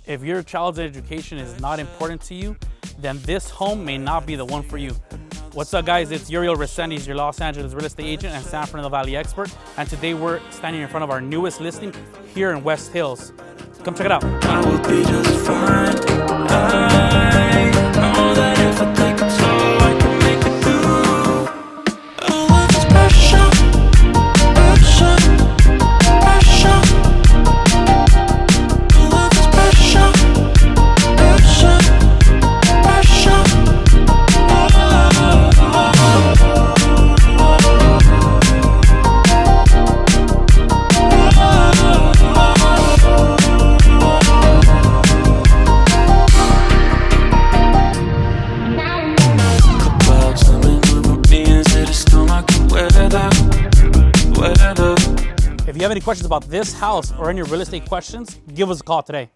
If your child's education is not important to you, then this home may not be the one for you. What's up, guys? It's Uriel Resendiz, your Los Angeles real estate agent and San Fernando Valley expert. And today we're standing in front of our newest listing here in West Hills. Come check it out. I will be just fine. I know that if I take it slow, I can make it through. Oh, love is pressure, pressure, pressure. Oh, love is pressure, pressure, pressure. If you have any questions about this house or any real estate questions, give us a call today.